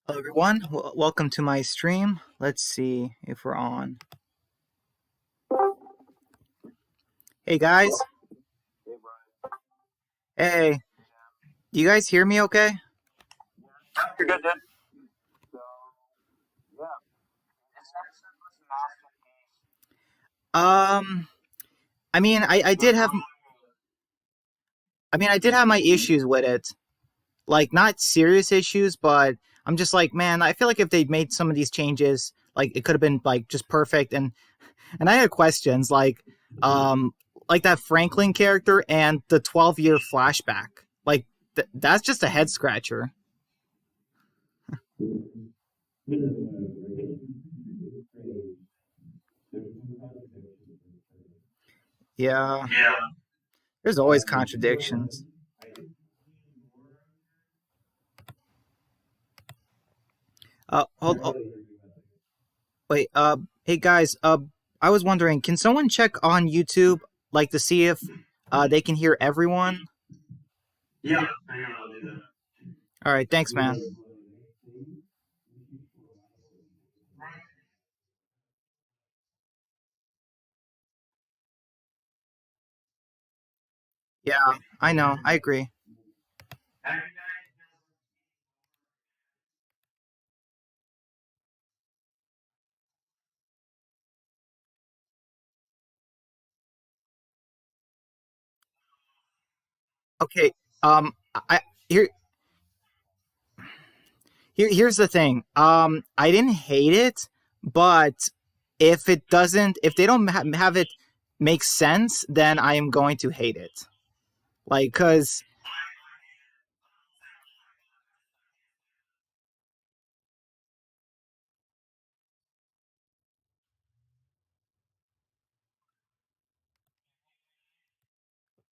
Hello everyone, welcome to my stream. Let's see if we're on. Hey guys. Hey, do you guys hear me okay? You're good, dude. Um, I mean, I did have, I did have my issues with it. Like, not serious issues, but I'm just like, man, I feel like if they'd made some of these changes, like, it could have been, like, just perfect. And I had questions, um, like that Franklin character and the 12-year flashback. Like, that's just a head scratcher. Yeah, Yeah. there's always contradictions. Hold, wait, hey guys, I was wondering, can someone check on YouTube, like to see if they can hear everyone? Yeah. Hang on, I'll do that. All right, thanks, man. Yeah, I know, I agree. Okay, I here, here's the thing. I didn't hate it, but if they don't have it make sense, then I am going to hate it. Like, cause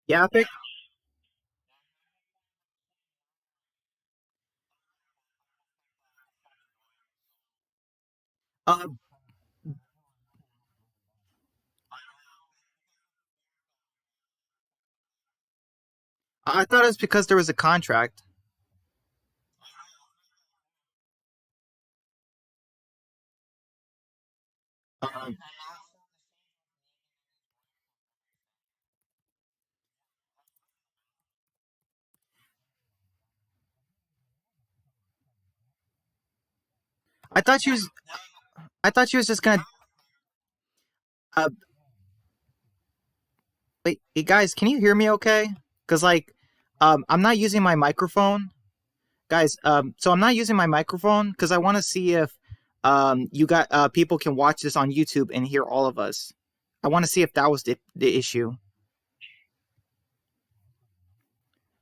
yeah, uh, I thought it was because there was a contract. Uh, I thought she was. I thought she was just gonna. Uh, Wait, hey guys, can you hear me okay? Because I'm not using my microphone, guys. So I'm not using my microphone because I want to see if you got people can watch this on YouTube and hear all of us. I want to see if that was the issue.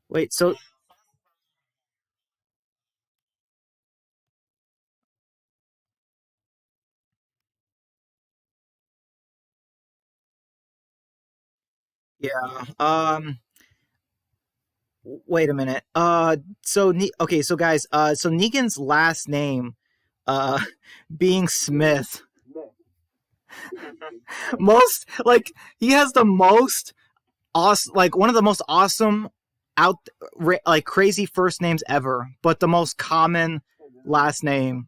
Wait, so yeah. Wait a minute. Okay, so guys, so Negan's last name, uh, being Smith, most like he has the most awesome, like one of the most awesome out like crazy first names ever, but the most common last name,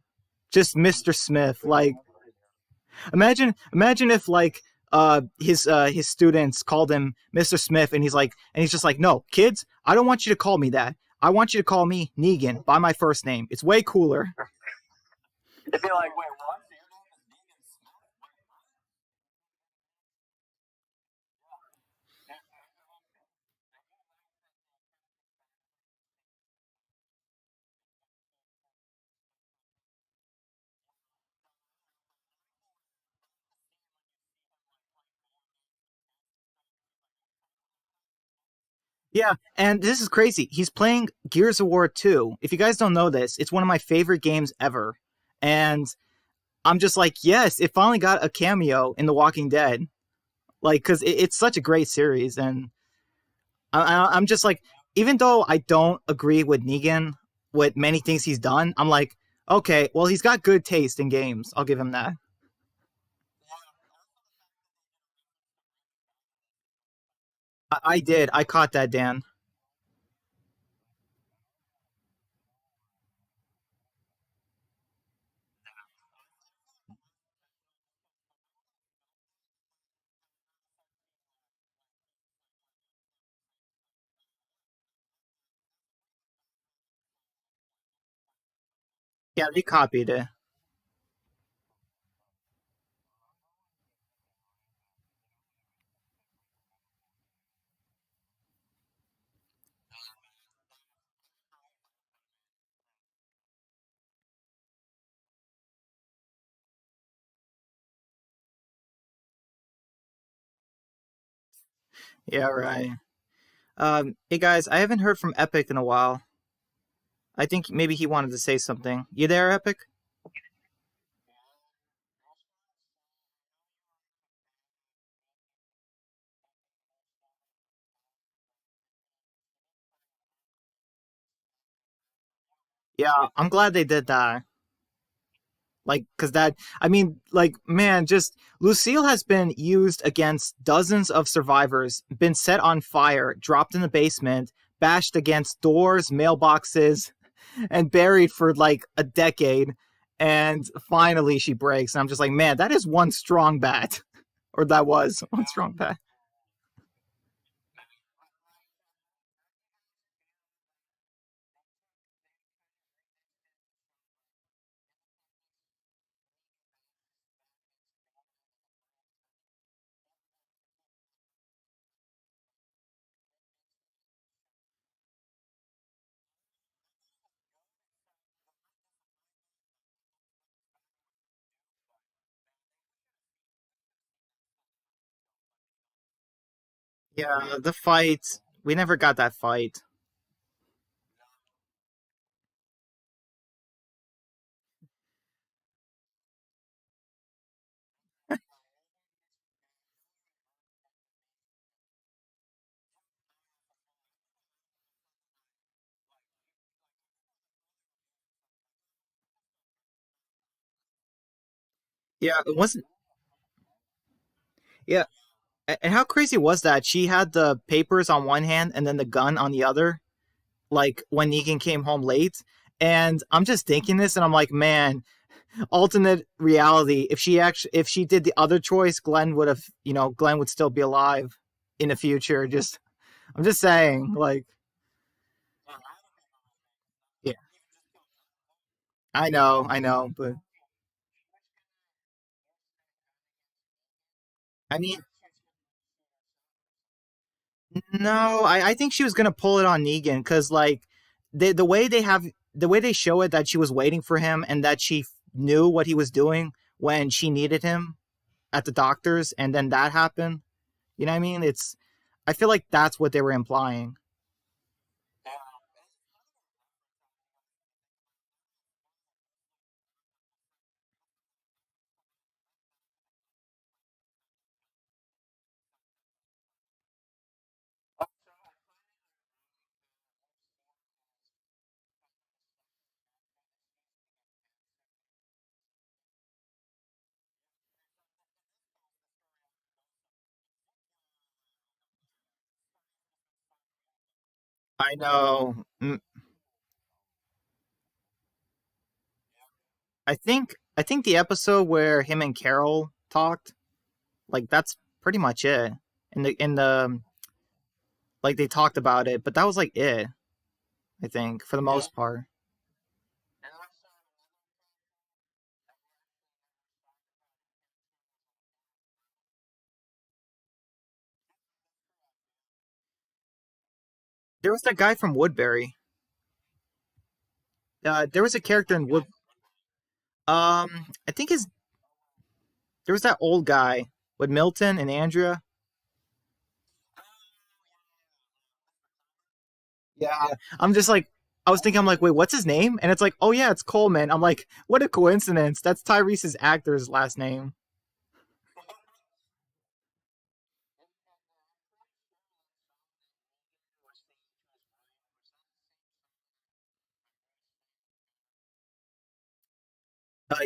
just Mr. Smith. Like imagine if his students called him Mr. Smith and he's just like, no, kids, I don't want you to call me that. I want you to call me Negan by my first name. It's way cooler. It'd be like, wait, what? Yeah, and this is crazy. He's playing Gears of War 2. If you guys don't know this, it's one of my favorite games ever. And I'm just like, yes, it finally got a cameo in The Walking Dead. Like, because it's such a great series. And I'm just like, even though I don't agree with Negan with many things he's done, I'm like, okay, well, he's got good taste in games. I'll give him that. I did. I caught that, Dan. Yeah, they copied it. Yeah, right. Hey guys, I haven't heard from Epic in a while. I think maybe he wanted to say something. You there, Epic? Yeah, I'm glad they did that. Like, cause that, I mean, like, man, just Lucille has been used against dozens of survivors, been set on fire, dropped in the basement, bashed against doors, mailboxes, and buried for like a decade. And finally she breaks. And I'm just like, man, that is one strong bat. Or that was one strong bat. Yeah, the fight. We never got that fight. Yeah, it wasn't. Yeah, and how crazy was that? She had the papers on one hand and then the gun on the other. Like when Negan came home late, and I'm just thinking this, and I'm like, man, alternate reality. If she did the other choice, Glenn would have, Glenn would still be alive in the future. Just, I'm just saying, like, yeah, I know, but I mean, no, I think she was gonna pull it on Negan because like the way they have the way they show it that she was waiting for him and that she knew what he was doing when she needed him at the doctor's and then that happened. You know what I mean? It's I feel like that's what they were implying. I know. I think the episode where him and Carol talked, like that's pretty much it. In the like they talked about it, but that was like it. I think for the most part. There was that guy from Woodbury. There was a character in Wood. I think his there was that old guy with Milton and Andrea. Yeah, I'm just like I was thinking, I'm like, wait, what's his name? And it's like, oh yeah, it's Coleman. I'm like, what a coincidence. That's Tyrese's actor's last name.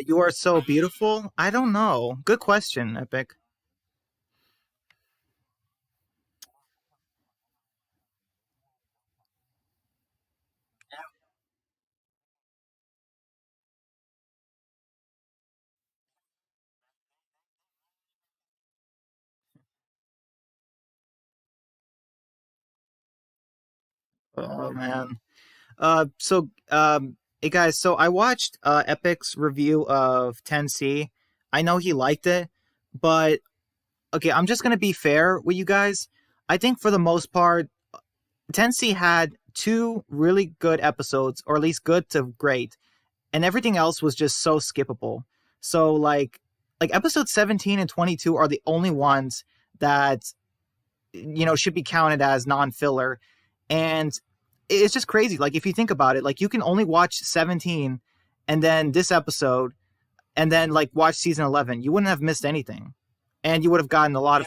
You are so beautiful. I don't know. Good question, Epic. Oh man. So Hey guys, so I watched Epic's review of 10C. I know he liked it, but okay, I'm just gonna be fair with you guys. I think for the most part, 10C had two really good episodes, or at least good to great, and everything else was just so skippable. So like episode 17 and 22 are the only ones that should be counted as non-filler, and it's just crazy. Like if you think about it, like you can only watch 17 and then this episode and then like watch season 11. You wouldn't have missed anything, and you would have gotten a lot of.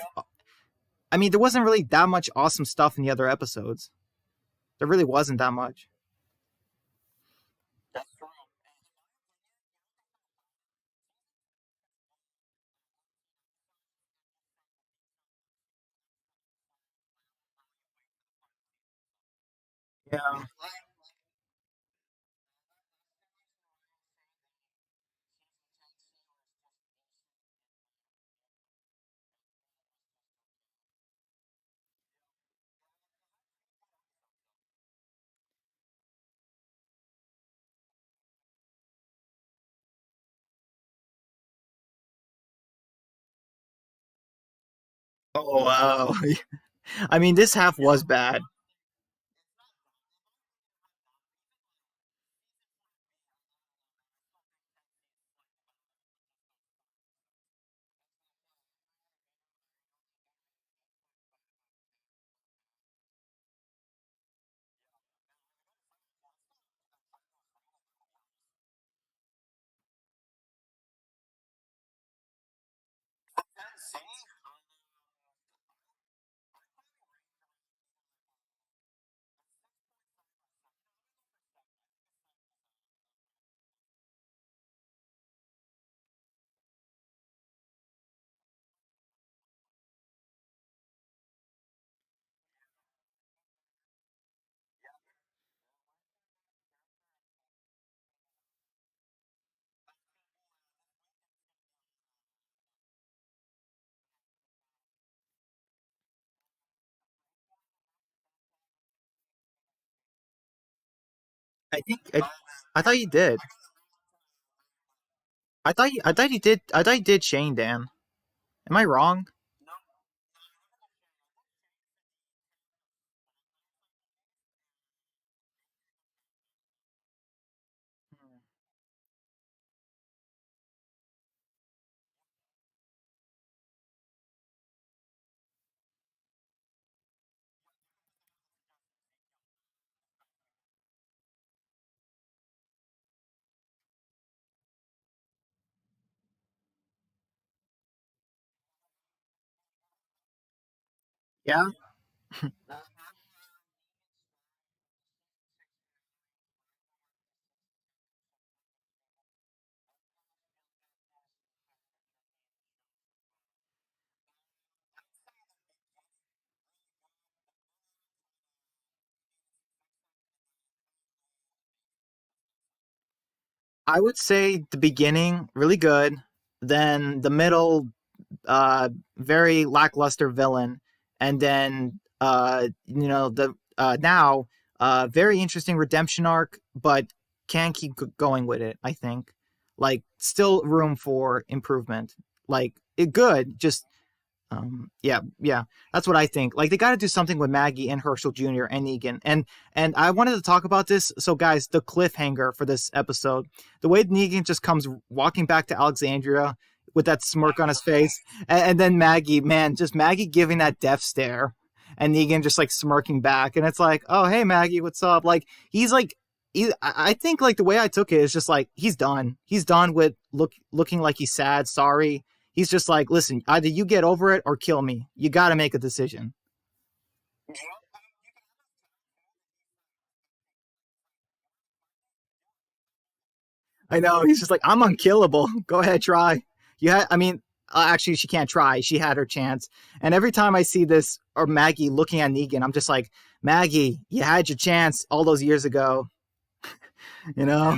I mean, there wasn't really that much awesome stuff in the other episodes. There really wasn't that much. That's true. Yeah. Oh wow. I mean, this half was bad. See? I thought you did. I thought you did Shane Dan. Am I wrong? Yeah. I would say the beginning really good, then the middle very lackluster villain, and then the now very interesting redemption arc, but can't keep going with it. I think like still room for improvement. Like it good, just yeah, that's what I think. Like they got to do something with Maggie and Herschel Jr. and Negan, and I wanted to talk about this. So guys, the cliffhanger for this episode, the way Negan just comes walking back to Alexandria with that smirk on his face, and then Maggie, man, just Maggie giving that death stare, and Negan just like smirking back, and it's like, oh hey Maggie, what's up? Like he's like. I think like the way I took it is just like he's done. He's done with looking like he's sad, sorry. He's just like, listen, either you get over it or kill me. You got to make a decision. I know. He's just like, I'm unkillable. Go ahead, try. I mean, actually, she can't try. She had her chance. And every time I see this or Maggie looking at Negan, I'm just like, Maggie, you had your chance all those years ago. You know?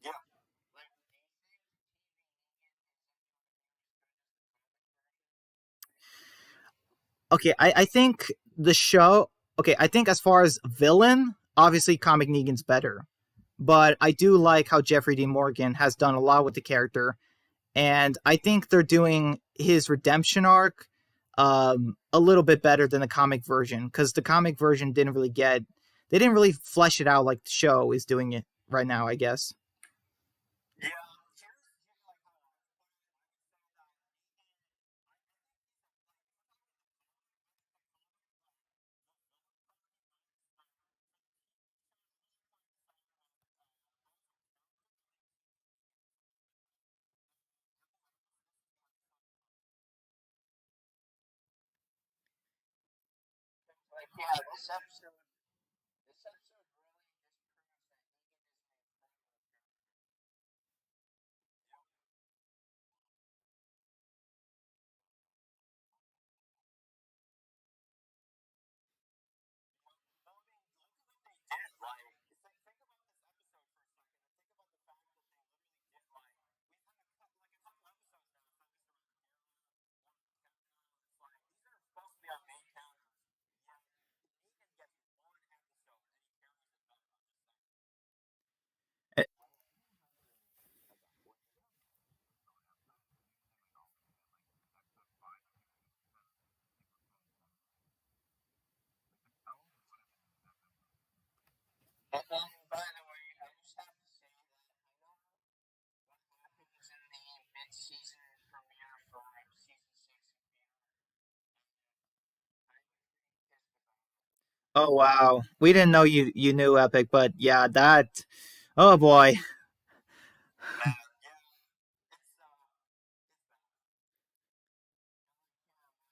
Yeah. Okay, I think the show. Okay, I think as far as villain, obviously comic Negan's better, but I do like how Jeffrey D. Morgan has done a lot with the character, and I think they're doing his redemption arc a little bit better than the comic version because the comic version they didn't really flesh it out like the show is doing it right now, I guess. Yeah, here's like how I put it. I would say that Negan, like yeah, this episode really just proves that Negan is an incredible character. Well, I mean, look at what they did. Like, think about this episode for a second, and think about the fact that they literally did we've had a couple episodes now focused around Kara, one of Kevin. It's like these are supposed to be our main characters. Yet Negan gets one episode and he carries it better. I'm just saying. Eh, And by the way, I just have to say that I know what happens in the mid-season premiere for season six of Fear. I think is phenomenal. Oh wow, we didn't know you knew Epic, but yeah, that. Oh boy. Man, yeah, it's it's bad. And like yeah,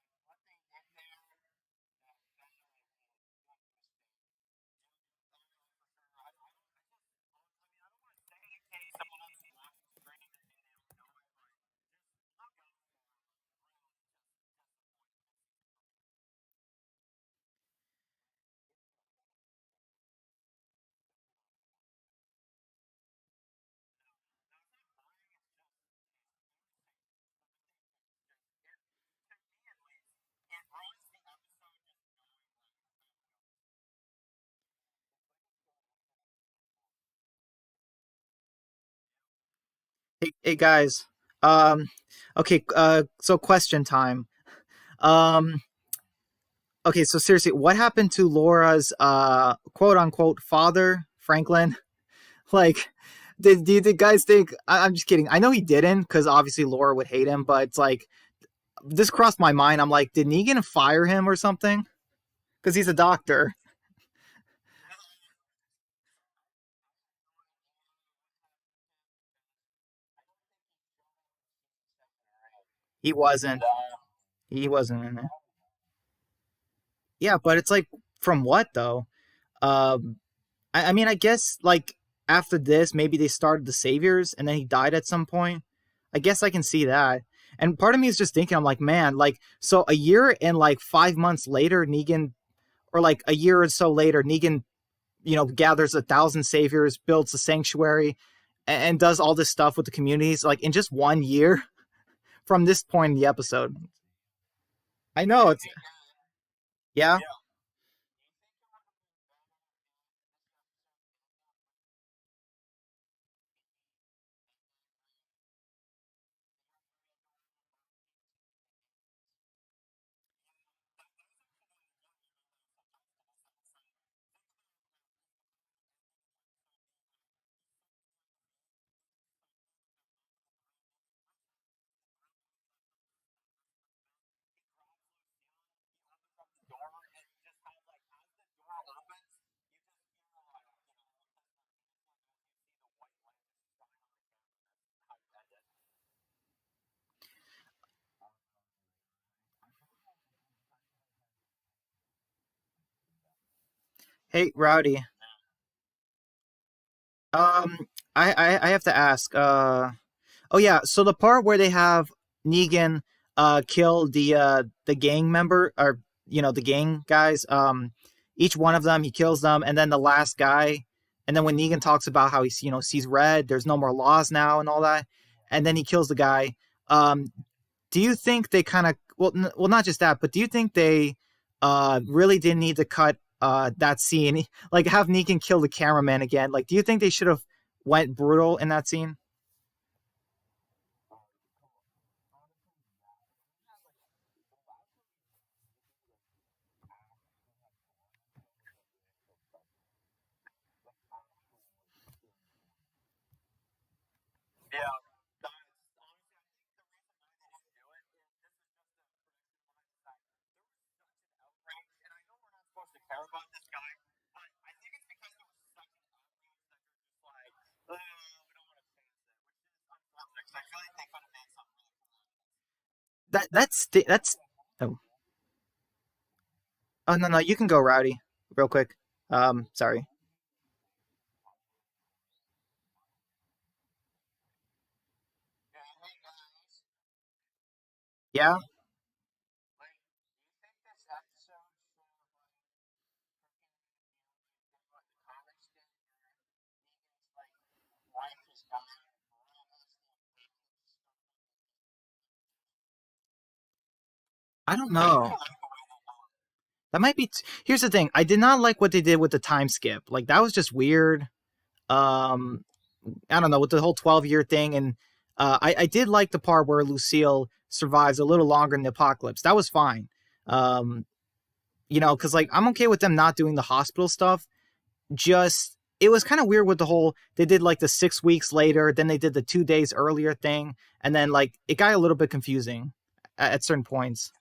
like what they did there, definitely really twisted. Oh yeah, for sure. I mean, I don't want to say in case someone else is watching stream and they don't know it, but just look out for really disappointing mid-season premiere. No, it's not boring. It's just it's irritating. What they do is just to me at least, it ruins the episode just knowing like about the outcome. It's like it's going unfinished with the plot. Yeah. Hey guys. Okay, so question time. Um okay, so seriously, what happened to Laura's quote unquote father, Franklin? Like do you guys think I'm just kidding. I know he didn't cuz obviously Laura would hate him, but it's like this crossed my mind. I'm like, did Negan fire him or something? Cuz he's a doctor. No, I have no idea what happened to him because I don't think he showed up in season seven or eight. He wasn't. No, He wasn't in it. probably. Yeah, but it's like from what though? Um I mean, I guess like after this, maybe they started the Saviors, and then he died at some point. I guess I can see that. And part of me is just thinking, I'm like, man, like, so a year and like 5 months later, Negan, or like a year or so later, Negan, gathers 1,000 Saviors, builds a sanctuary, and does all this stuff with the communities, like in just 1 year from this point in the episode. I Do know you it's, think? yeah. Yeah. Do you think it would have been better if in this episode Negan would have beaten the other Andorian both into infinite? Yeah, that was actually one of the subtitles to this episode. Think about Negan's like so mean, right? He's so incredibly mean. He's so mean to the gorilla and he what's the gorilla when he's left up this mountain? He grabs Lucille, he opens up the door, and you just have like as the door opens, you just feel like, because the phoenix went out, you see the white light just shine on the camera. That's how you end it. I don't know if Franklin has anything better. Hey, Rowdy. Yeah. Um, I have to ask. Oh yeah, so the part where they have Negan kill the gang member, or the gang guys, each one of them he kills them, and then the last guy, and then when Negan talks about how he's sees red, there's no more laws now and all that, and then he kills the guy. Um, do you think they kind of, well, not just that, but do you think they really didn't need to cut that scene, like have Negan kill the cameraman again. Like, do you think they should have went brutal in that scene? That's oh, oh no, no, you can go, Rowdy, real quick. Sorry. Yeah, I don't know. That might be. Here's the thing. I did not like what they did with the time skip. Like that was just weird. Um, I don't know with the whole 12-year thing, and I did like the part where Lucille survives a little longer in the apocalypse. That was fine. Um, because like I'm okay with them not doing the hospital stuff. Just it was kind of weird with the whole they did like the 6 weeks later, then they did the 2 days earlier thing, and then like it got a little bit confusing at certain points.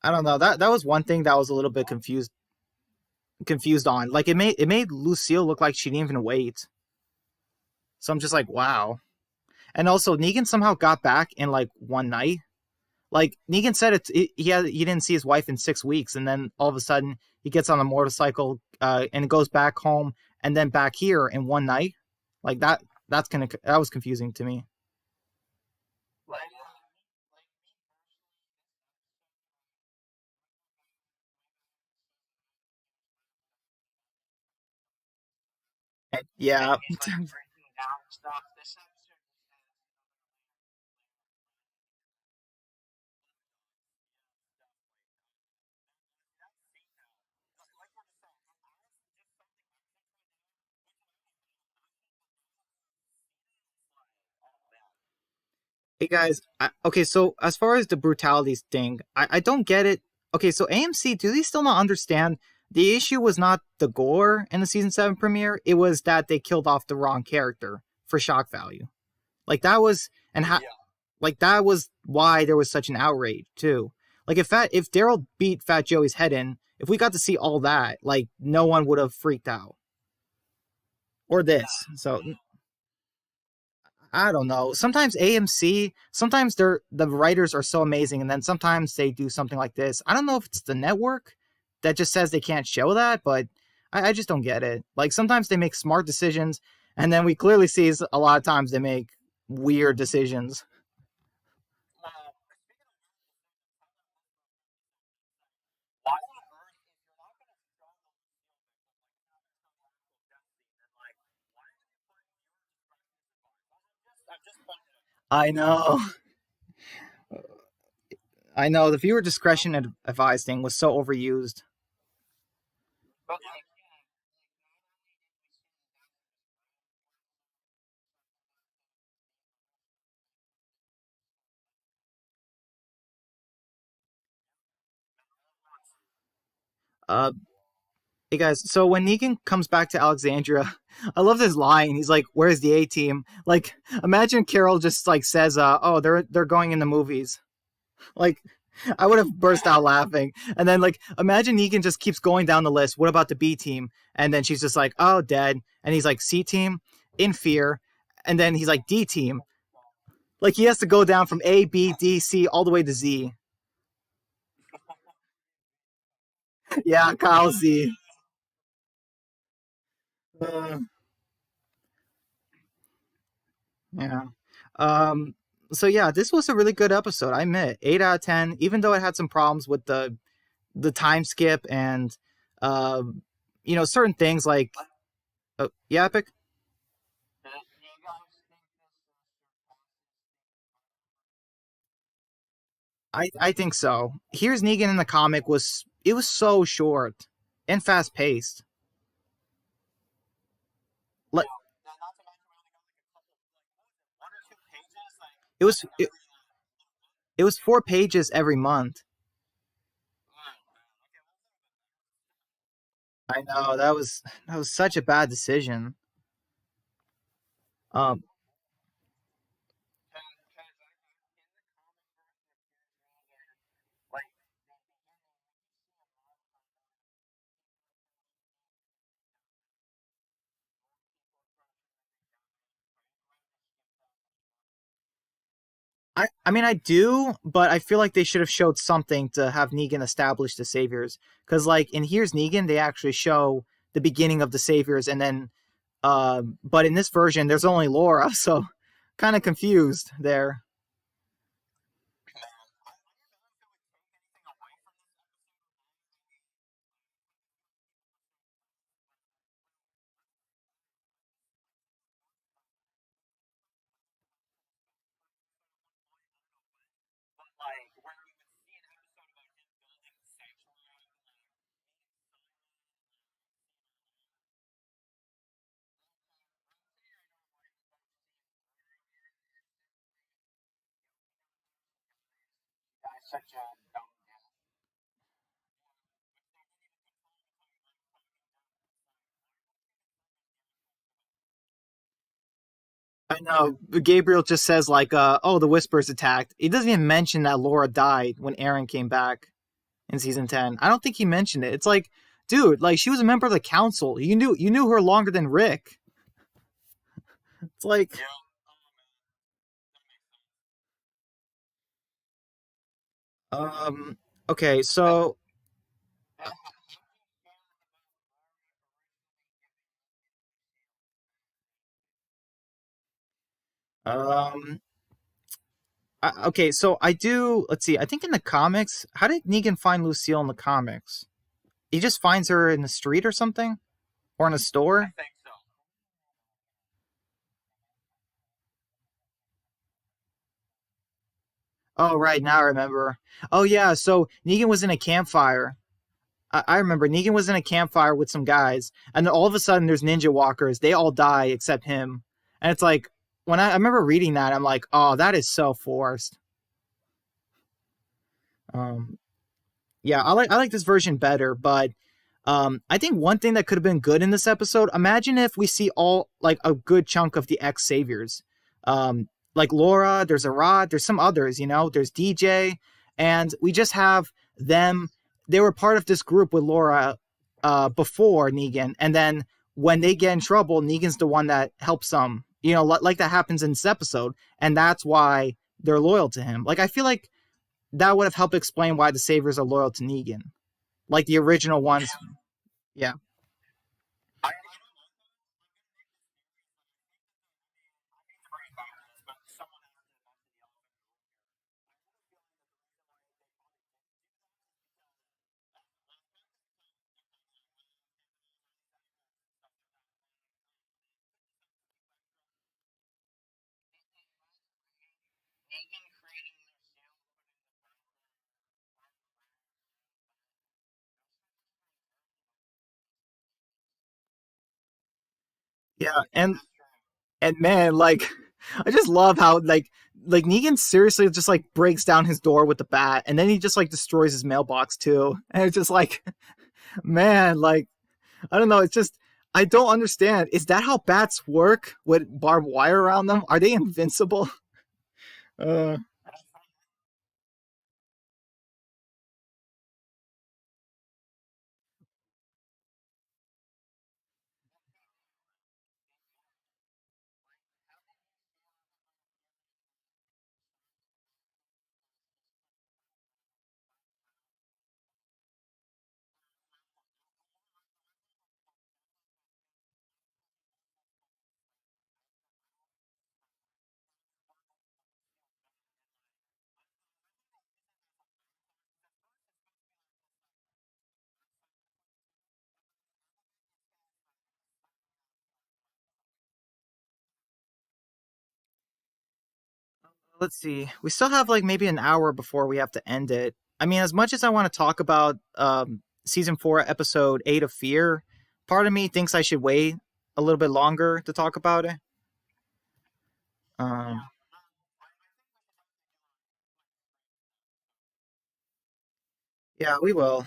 I don't know. That was one thing that I was a little bit confused on. Like it made Lucille look like she didn't even wait. So I'm just like, wow. And also Negan somehow got back in like one night. Like Negan said, he didn't see his wife in 6 weeks, and then all of a sudden he gets on a motorcycle and goes back home, and then back here in one night. Like that. That was confusing to me. Yeah. Hey guys, okay, so as far as the brutalities thing, I don't get it. Okay, so AMC, do they still not understand? The issue was not the gore in the season 7 premiere, it was that they killed off the wrong character for shock value. Like that was, and how, like that was why there was such an outrage too. Like if Daryl beat Fat Joey's head in, if we got to see all that, like no one would have freaked out. Or this. So I don't know. Sometimes AMC, sometimes the writers are so amazing, and then sometimes they do something like this. I don't know if it's the network that just says they can't show that, but I just don't get it. Like sometimes they make smart decisions, and then we clearly see a lot of times they make weird decisions. I know. I know. The viewer discretion advised thing was so overused. Uh, Hey guys, so when Negan comes back to Alexandria, I love this line. He's like, "Where's the A team?" Like, imagine Carol just like says, "Oh, they're going in the movies." Like, I would have burst out laughing. And then like, imagine Negan just keeps going down the list. What about the B team? And then she's just like, "Oh, dead." And he's like, "C team, in fear." And then he's like, "D team." Like he has to go down from A, B, D, C all the way to Z. Yeah, Kyle Z. Uh, yeah. Um. So yeah, this was a really good episode. I admit, 8 out of 10. Even though it had some problems with the time skip and, um, certain things like, yeah, Epic. Do you guys think this surpasses I think so. Here's Negan in the comic was it was so short and fast paced. Like not to mention we only got like a couple, like what was it, 1 or 2 pages? Like it I was think it, that's really like it was 4 pages every month. oh man. Okay, well, I know that was such a bad decision. Um, because in the comic version of Fear Negan, like the beginning, we do see a lot of people approaching the big guys. Are you glad they skipped that part? I mean I do, but I feel like they should have showed something to have Negan establish the saviors. Because like in Here's Negan, they actually show the beginning of the saviors, and then but in this version, there's only Laura, so kind of confused there. Man, I don't know if it would take anything away from this episode or not. I mean, but like where we would see an episode about him building the sanctuary, like meeting Simon, one thing I don't like about seeing Laura again is just the joking about how she dies such a dumb death. Which they didn't even confirm if I like cracking jokes. It's like, why don't you just let us the actual purpose? I know Gabriel just says like, "Oh, the Whispers attacked." He doesn't even mention that Laura died when Aaron came back in season 10. I don't think he mentioned it. It's like, dude, like she was a member of the council. You knew her longer than Rick. It's like, Yeah. Oh man, that makes sense. um, okay, And so how do you feel about Laura originally giving Negan Lucille as a kid? um, okay, so I do. Let's see. I think in the comics, how did Negan find Lucille in the comics? He just finds her in the street or something, or in a I store. think so. Oh, right now I remember. Oh yeah, so Negan was in a campfire. I remember Negan was in a campfire with some guys, and then all of a sudden there's ninja walkers. They all die except him, and it's like when I remember reading that, I'm like, oh, that is so forced. Um, yeah, I like this version better, but I think one thing that could have been good in this episode. Imagine if we see all like a good chunk of the ex saviors, like Laura. There's Arad. There's some others. There's DJ, and we just have them. They were part of this group with Laura before Negan, and then when they get in trouble, Negan's the one that helps them. Like that happens in this episode, and that's why they're loyal to him. Like I feel like that would have helped explain why the Saviors are loyal to Negan, like the original ones. Yeah, Yeah, I don't know though. I'm gonna make this theory, but I think that I hate to bring it back to this, but someone has to mention the elephant in the room here. I have a feeling that the reason why they probably didn't do that is because when it comes to the comics, they're kind of like, well, okay, but those are these extras and stuff like that. But it could be something too extra. In my way, Negan creating Lucille put in the background part of Clara's life, but those things doesn't really hurt the yeah, and that's true. and man, like I just love how like Negan seriously just like breaks down his door with the bat, and then he just like destroys his mailbox too, and it's just like, man, like I don't know, it's just I don't understand. Is that how bats work with barbed wire around them? Are they invincible? Uh, That's funny. Let's be real. In the end, like, how did you feel about giving Let's see. We still have like maybe an hour before we have to end it. I mean, as much as I want to talk about season 4, episode 8 of Fear, part of me thinks I should wait a little bit longer to talk about it. Um, yeah, we will.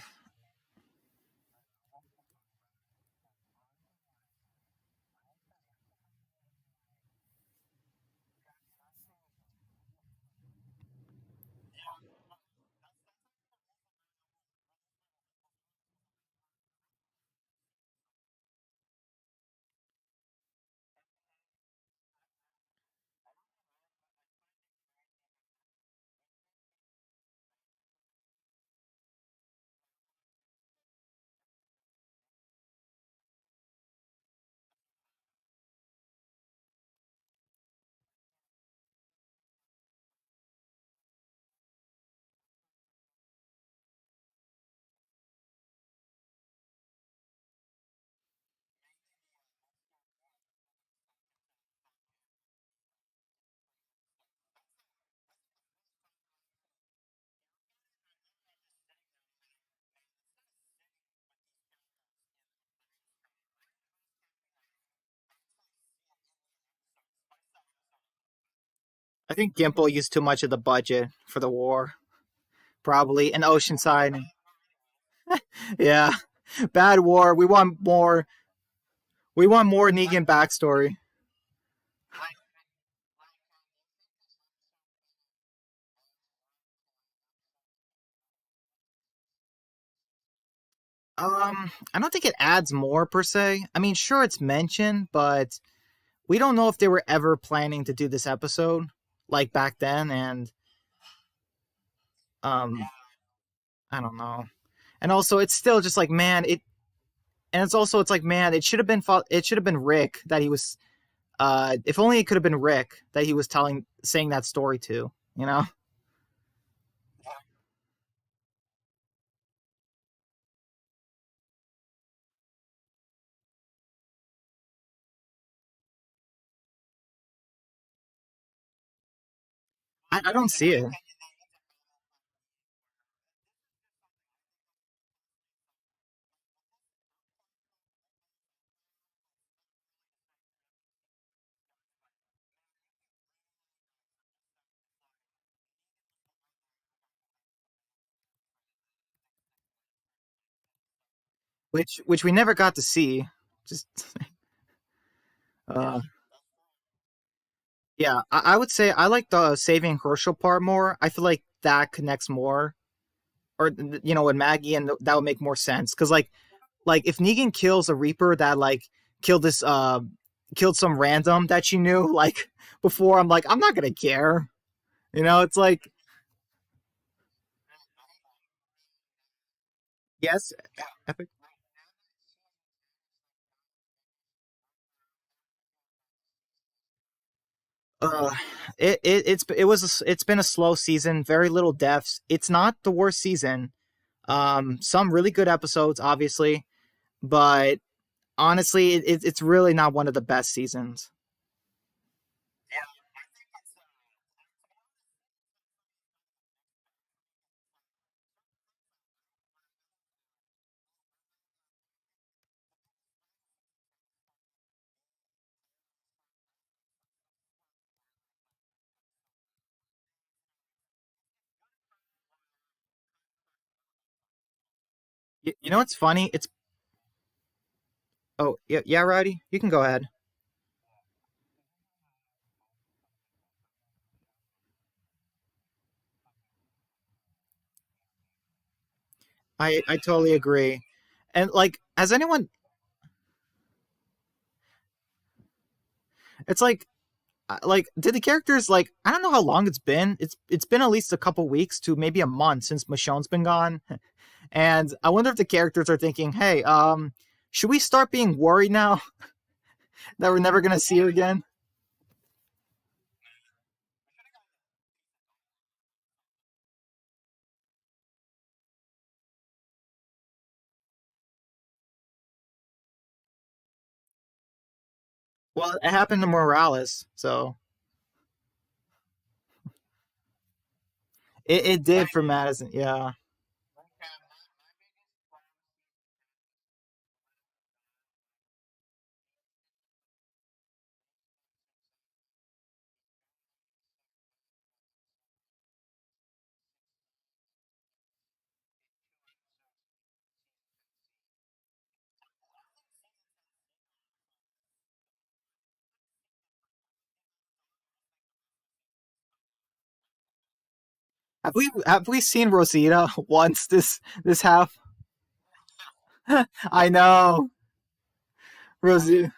I think Gimple used too much of the budget for the war, probably. And Oceanside. Yeah, bad war. We want more. We want more Negan backstory. I don't think it adds more per se. I mean, sure, it's mentioned, but we don't know if they were ever planning to do this episode like back then, and um, I don't know. And also, it's still just like man, it. And it's also it's like man, it should have been it should have been Rick that he was. If only it could have been Rick that he was saying that story to. You know. I don't see it. Which we never got to see. Just uh, yeah, I would say I like the saving Herschel part more. I feel like that connects more, or with Maggie, and that would make more sense. Because like if Negan kills a Reaper that like killed this killed some random that she knew like before, I'm like I'm not gonna care. It's like yes, epic. Uh, it's been a slow season, very little deaths. It's not the worst season. Some really good episodes, obviously, but honestly, it's really not one of the best seasons. You know what's funny? It's oh yeah, yeah, Roddy, you can go ahead. I totally agree. And like, has anyone? It's like did the characters like I don't know how long it's been. It's been at least a couple weeks to maybe a month since Michonne's been gone, and I wonder if the characters are thinking, hey, should we start being worried now that we're never gonna see her again? Well, it happened to Morales, so It did for Madison. Yeah. Have we seen Rosita once this half? I know. Rosita.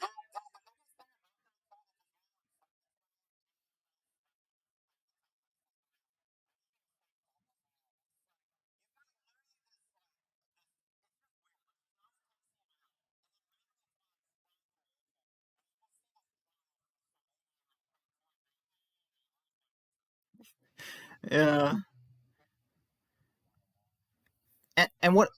Yeah. And what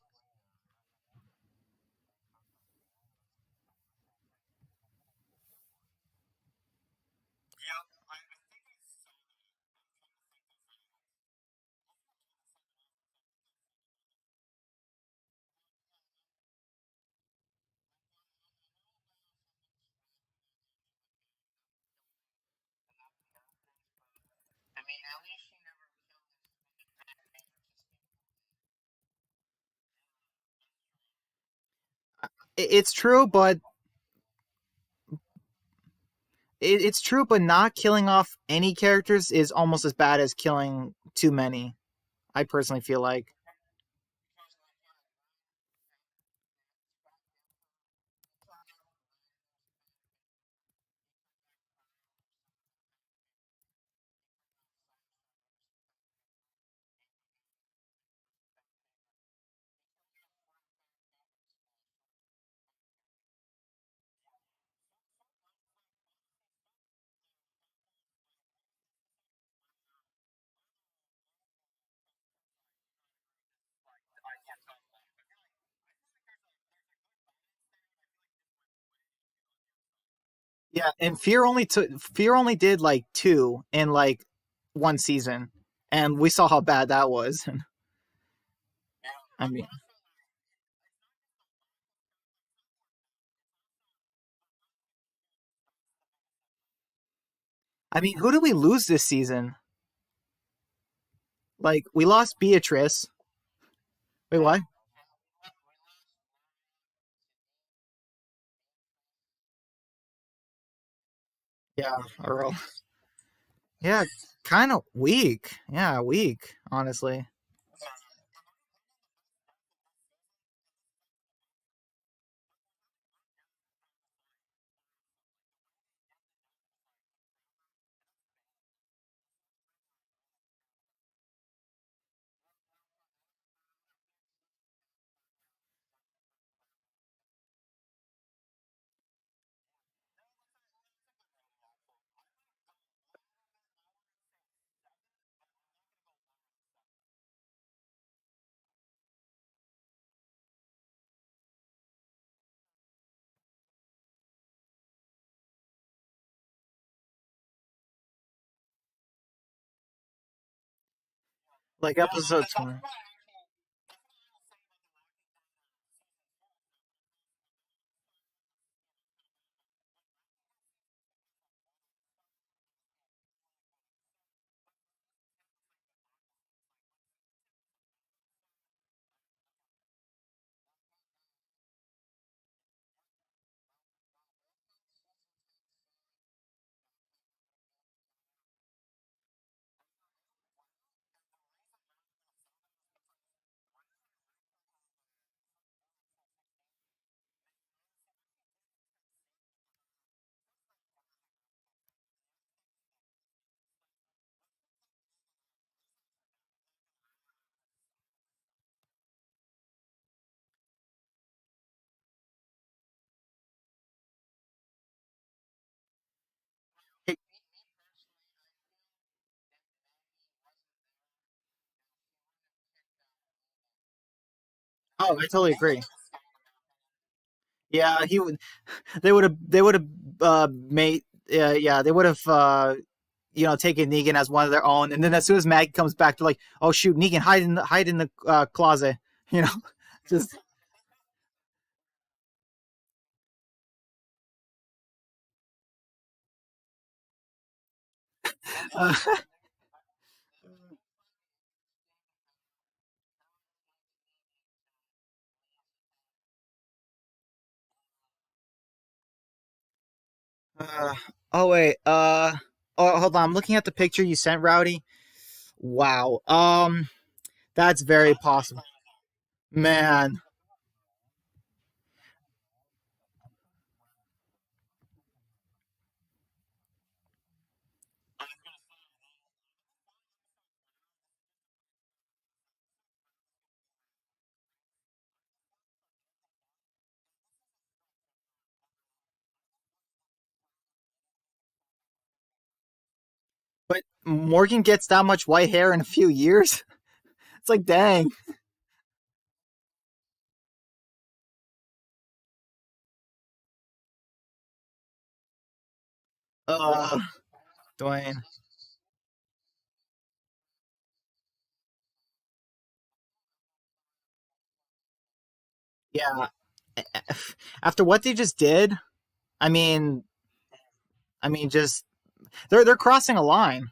it's true, but it's true, but not killing off any characters is almost as bad as killing too many. I personally feel like. Yeah, and Fear only did like two in like one season, and we saw how bad that was. I mean, who did we lose this season? Like we lost Beatrice. Wait, what? Yeah, Earl. Yeah, kind of weak. Yeah, weak. Honestly. Like episode 20. Oh, I totally agree. Yeah, he would. They would have. They would have made. Yeah, they would have. taking Negan as one of their own, and then as soon as Maggie comes back, they're like, "Oh shoot, Negan, hide in the closet," you know, just uh, uh, oh wait, oh hold on, I'm looking at the picture you sent, Rowdy. Wow, that's very possible, man. But Morgan gets that much white hair in a few years. It's like, dang. Uh, Dwayne. Yeah. After what they just did, I mean, just they're crossing a line.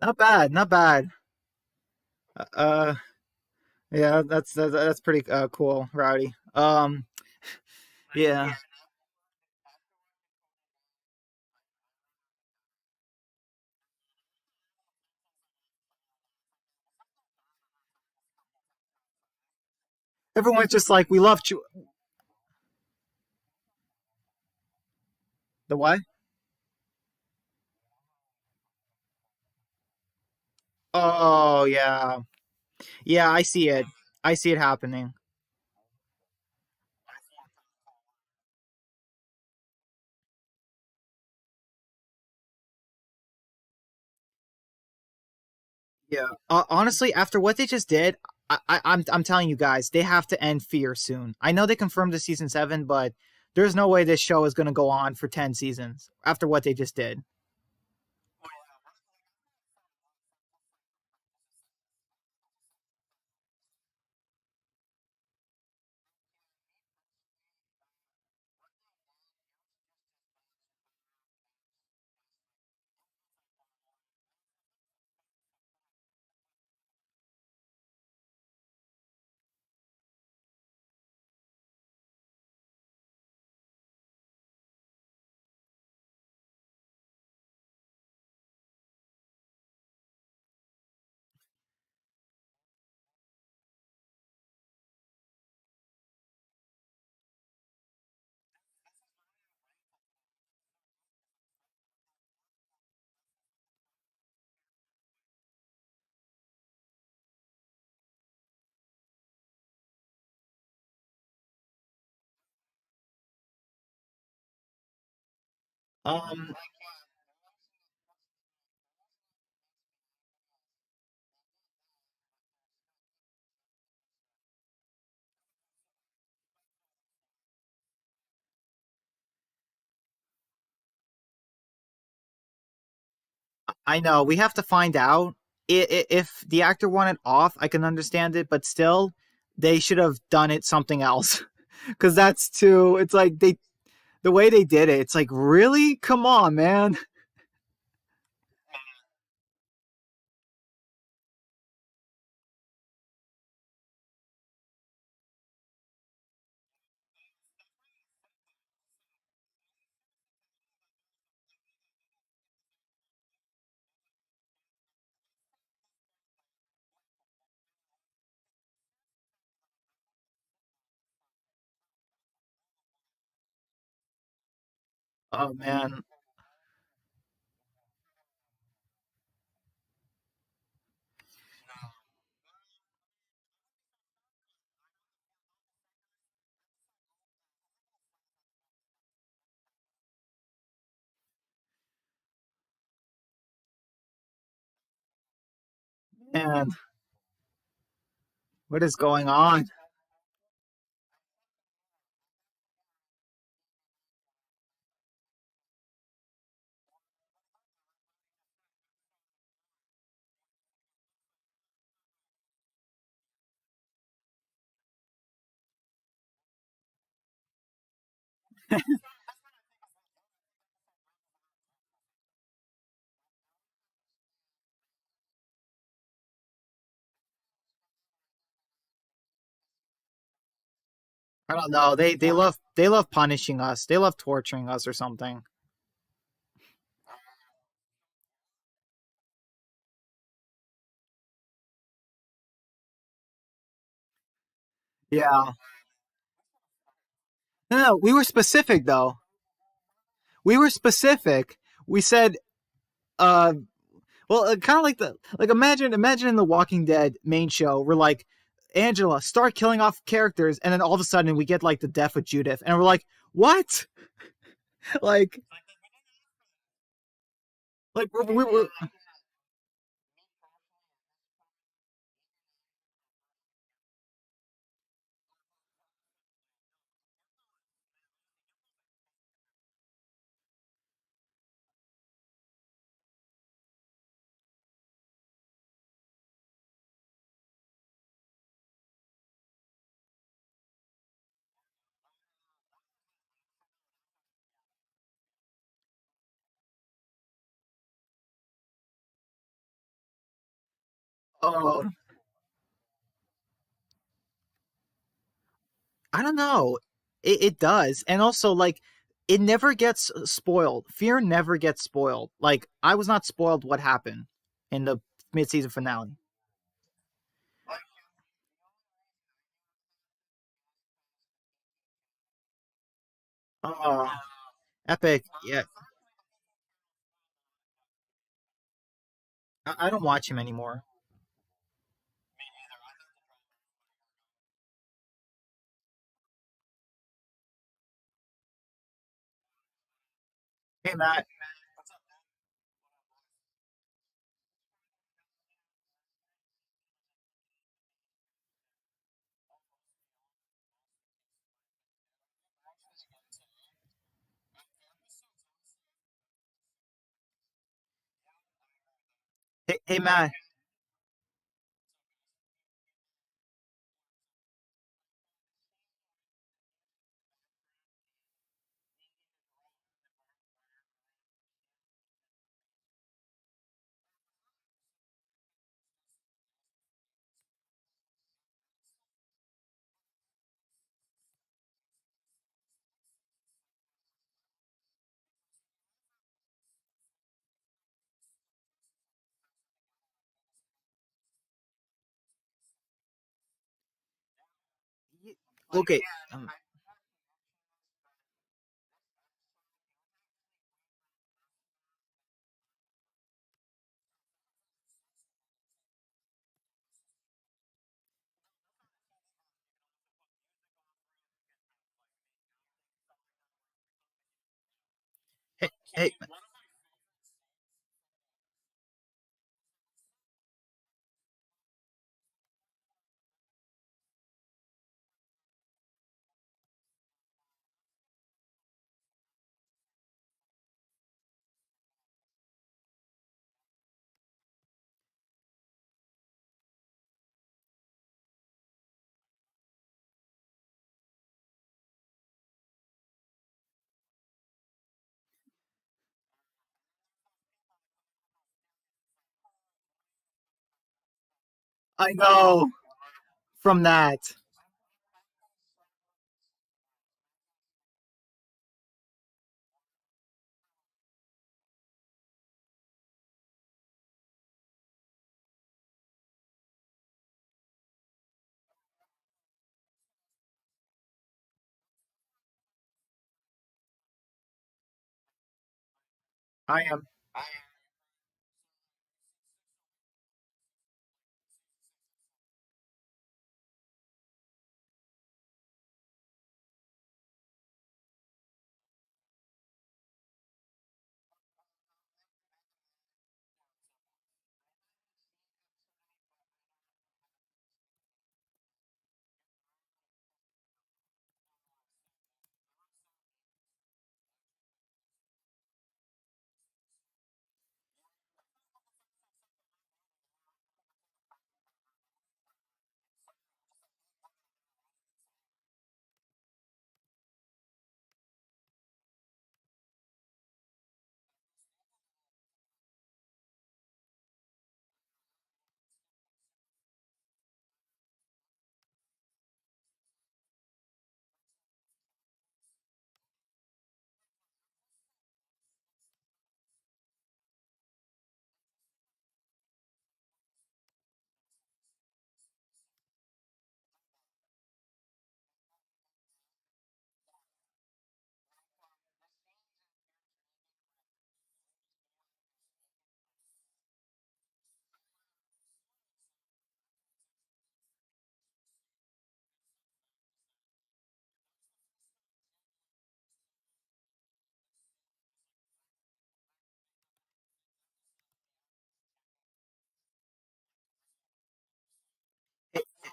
Not bad, not bad. Uh, yeah, that's pretty cool, Rowdy. Yeah. Everyone's just like, we love you. The what? Oh yeah, yeah. I see it. I see it happening. Yeah. Honestly, after what they just did, I'm telling you guys, they have to end Fear soon. I know they confirmed the season 7, but there's no way this show is going to go on for 10 seasons after what they just did. Um, I know we have to find out if the actor wanted off. I can understand it, but still, they should have done it something else because that's too. It's like the way they did it. It's like really, come on, man. Oh man. And what is going on? I don't know. They love punishing us. They love torturing us or something. Yeah. No, no, we were specific though. We were specific. We said, uh, well, kind of like imagine in the Walking Dead main show, we're like, Angela, start killing off characters, and then all of a sudden we get like the death of Judith, and we're like, what? like, we oh, I don't know. It does, and also like it never gets spoiled. Fear never gets spoiled. Like I was not spoiled what happened in the mid-season finale. Oh, epic! Yeah, I don't watch him anymore. Hey Matt, hey Matt, okay. Um, hey, hey, I know from that. I am.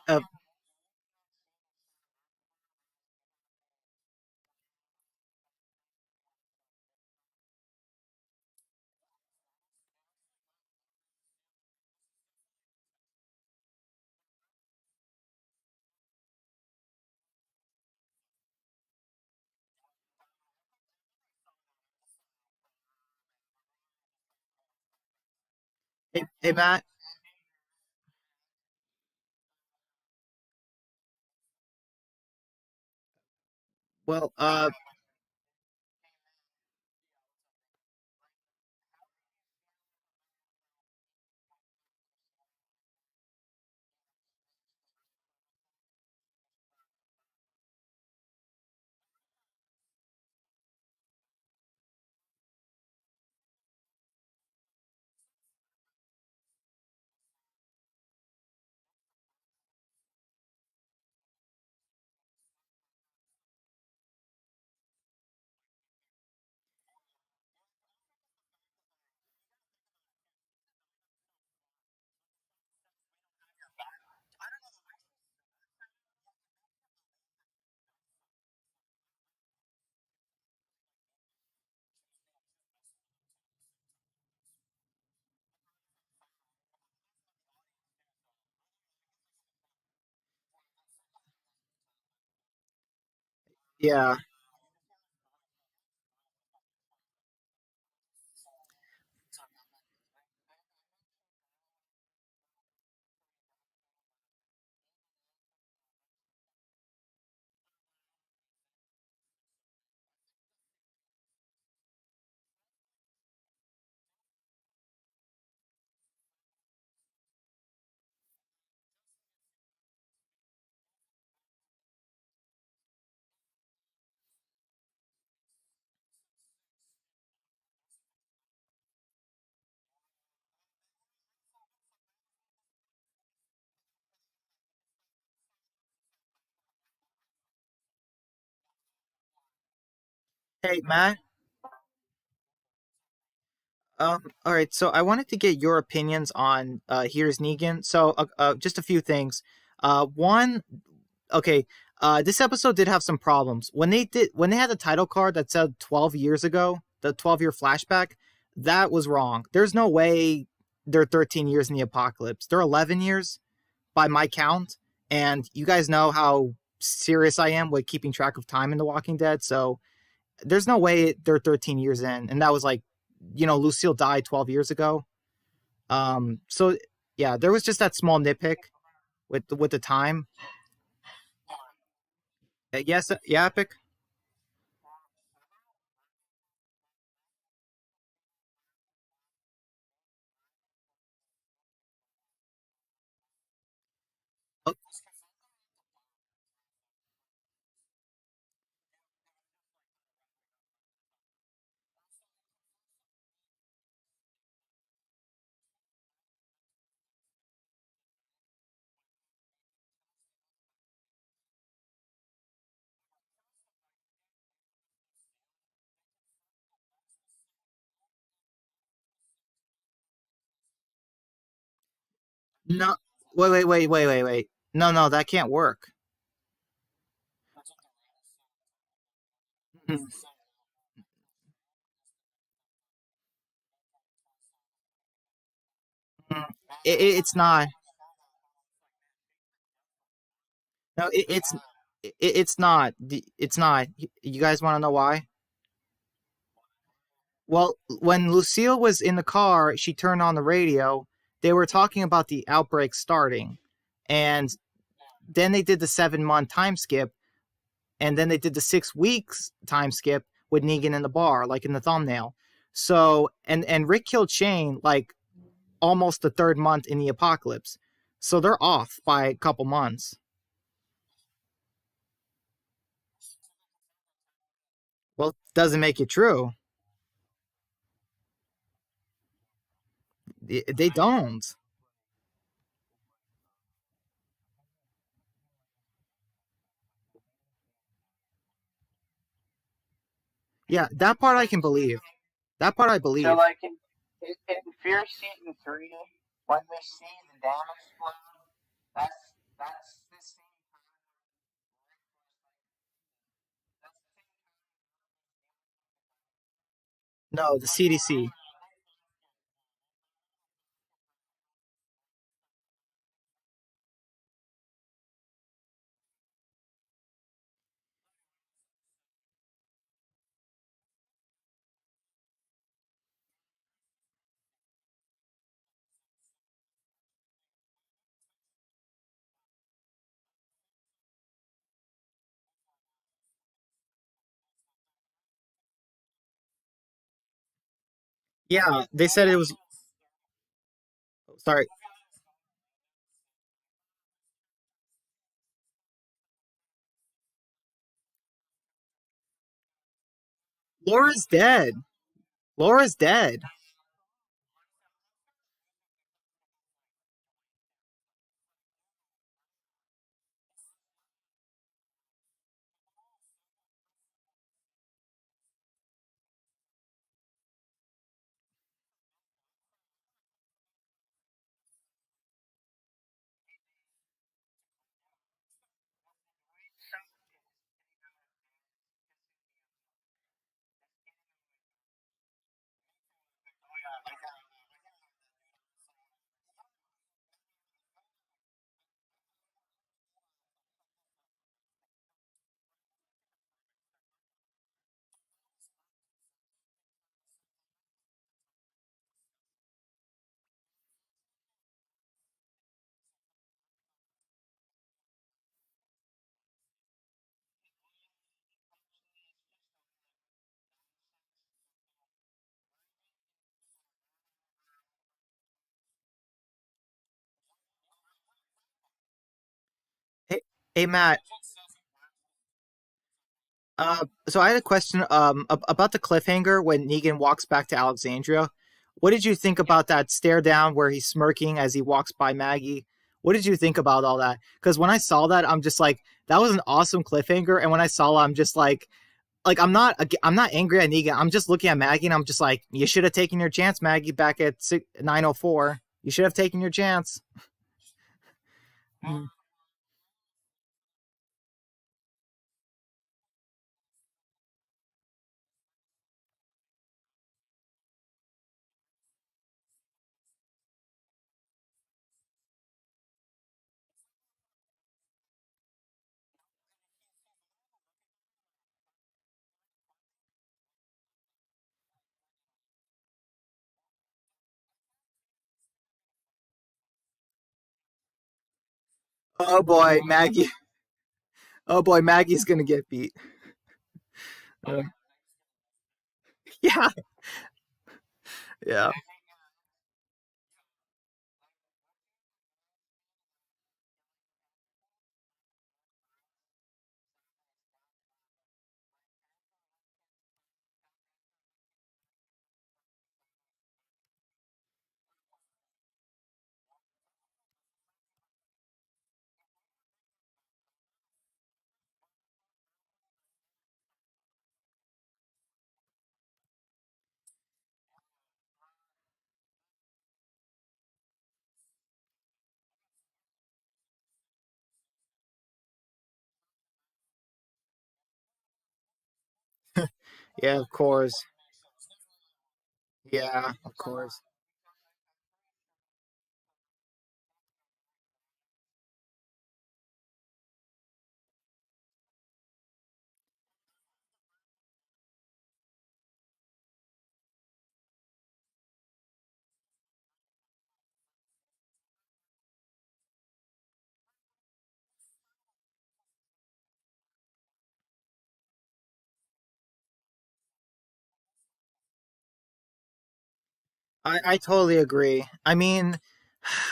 Uh, hey, Matt. Well, yeah. Hey, Matt. All right. So I wanted to get your opinions on Here's Negan. So, just a few things. One, okay. This episode did have some problems when they had the title card that said 12 years ago, the 12-year flashback. That was wrong. There's no way they're 13 years in the apocalypse. They're 11 years by my count, and you guys know how serious I am with keeping track of time in The Walking Dead. So there's no way they're 13 years in, and that was like, Lucille died 12 years ago. So yeah, there was just that small nitpick with the time. Yes, yeah, Epic. Oh, No, wait. No, no, that can't work. Mm, mm. It's not. No, it's not. It's not. You guys want to know why? Well, when Lucille was in the car, she turned on the radio. They were talking about the outbreak starting, and then they did the 7 month time skip, and then they did the 6 weeks time skip with Negan in the bar, like in the thumbnail. So, and Rick killed Shane like almost the third month in the apocalypse. So they're off by a couple months. Well, doesn't make it true. They don't. Yeah, that part I can believe. That part I So believe. like in Fear Season 3, when we see the dam explode, that's the same time Rick was like that's the same time No, the CDC. Yeah, they said it was. Sorry, Laura's dead. Laura's dead. Hey, hey Matt. So I had a question about the cliffhanger when Negan walks back to Alexandria. What did you think about that stare down where he's smirking as he walks by Maggie? What did you think about all that? Because when I saw that, I'm just like, that was an awesome cliffhanger. And when I saw it, I'm just like I'm not angry at Negan. I'm just looking at Maggie and I'm just like, you should have taken your chance, Maggie, back at 904. You should have taken your chance. Mm. Oh boy, Maggie. Oh boy, Maggie's gonna get beat. Uh, yeah, yeah. Yeah, of course. Yeah, of course. I totally agree. I mean,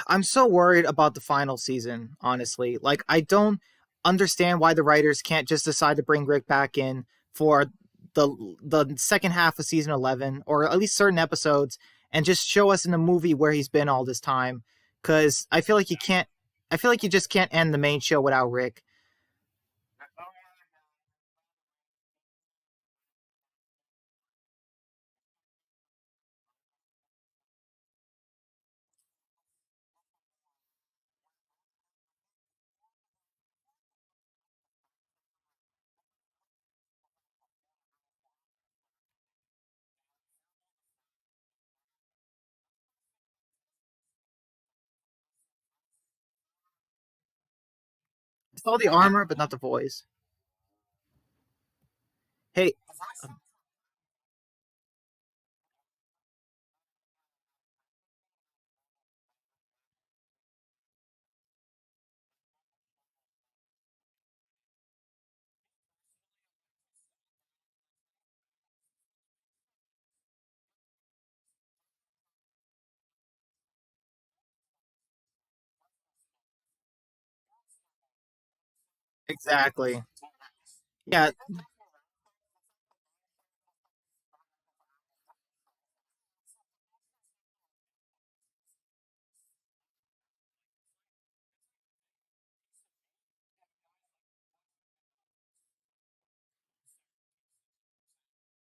I'm so worried about the final season, honestly. Like, I don't understand why the writers can't just decide to bring Rick back in for the second half of season 11, or at least certain episodes, and just show us in the movie where he's been all this time. Because I feel like you can't. I feel like you just can't end the main show without Rick. It's all the armor, but not the voice. Hey, exactly. Yeah,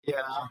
yeah.